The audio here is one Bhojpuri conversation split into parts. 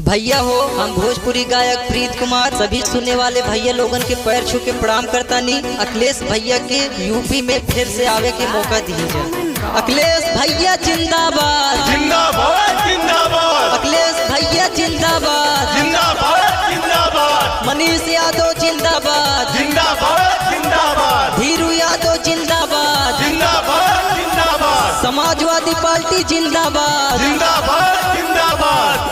भैया हो, हम भोजपुरी गायक प्रीत कुमार सभी सुनने वाले भैया लोगन के पैर छू के प्रणाम करता नहीं। अखिलेश भैया के यूपी में फिर से आवे के मौका दीजिए। अखिलेश भैया जिंदाबाद जिंदाबाद जिंदाबाद। अखिलेश भैया जिंदाबाद जिंदाबाद जिंदाबाद। मनीष यादव जिंदाबाद जिंदाबाद जिंदाबाद। धीरू यादव जिंदाबाद जिंदाबाद जिंदाबाद। समाजवादी पार्टी जिंदाबाद जिंदाबाद जिंदाबाद।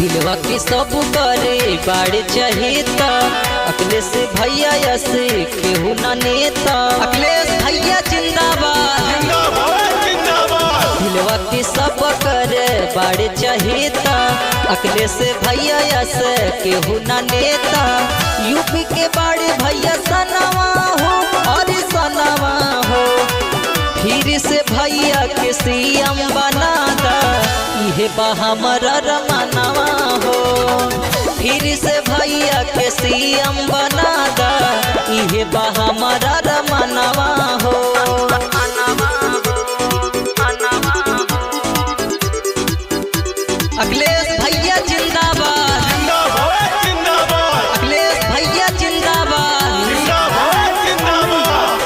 दिलवा के सब करे बाड़ चहेता अखिलेश भैया से केहू ना नेता। अखिलेश भैया जिंदाबाद जिंदाबाद जिंदाबाद। दिलवा के सब करे बाड़ चहेता अखिलेश भैया से केहू ना नेता। यूपी के बाड़े भैया सनवा हो और सनवा हो, फिर से भैया के सीएम बना दा इहे बा हमारा रमनवा हो। फिर से भैया के सीएम बना दा इहे बा हमारा रमनवा हो। अखिलेश भैया जिंदाबाद जिंदाबाद जिंदाबाद। अखिलेश भैया जिंदाबाद जिंदाबाद जिंदाबाद।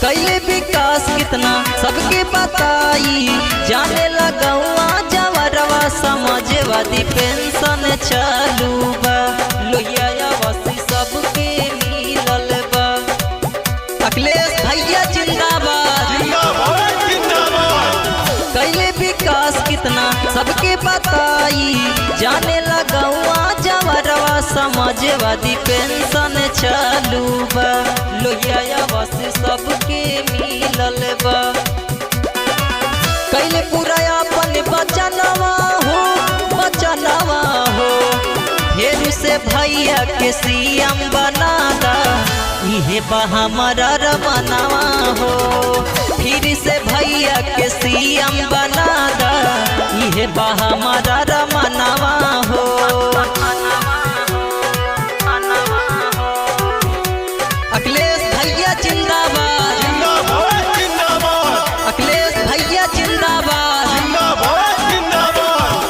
कैले विकास कितना सबके बताई, जाने लगौआ जवरवा समाजवादी पेंशन चालू बा, लोहिया आवासी सबके मिलल बा। अखिलेश भैया जिंदाबाद जिंदाबाद जिंदाबाद। कैले विकास कितना सबके बताई, जाने लगौआ जवरवा समाजवादी पेंशन चालू बा, लोहिया आवासी सबके मिलल बा। कैले पूरा अपन बचनवा हो बचनवा हो, फिर से भैया के सीएम बना दा इहे बा हमारा रमनवा हो। फिर से भैया के सीएम बना दा इहे बा हमारा रमनवा हो। अखिलेश भैया जिंदाबाद जिंदाबाद जिंदाबाद। अखिलेश भैया जिंदाबाद जिंदाबाद जिंदाबाद।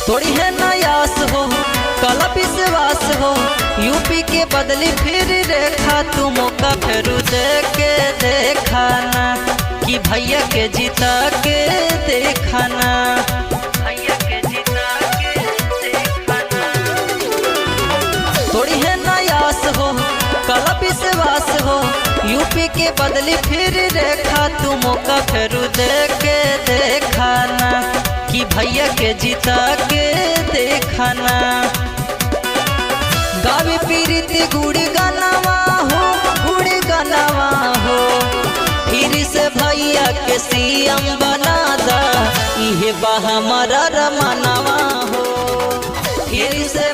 थोड़ी है नयास हो कल विश्वास हो, यूपी के बदली फिर रेखा तू मौका फिर दे के देखाना कि भैया के जीता के देखाना। भैया के जीता के देखाना। थोड़ी है नयास हो कल विश्वास हो, यूपी के बदली फिर रेखा तू मौका फिर दे के देखाना कि भैया के जीता के देखाना। गावे पीरिति गुड़ गनवा हो गुड़ गनवा हो, फिर से भैया के सीएम बना दा इहे बा हमारा रमनवा हो। फिर से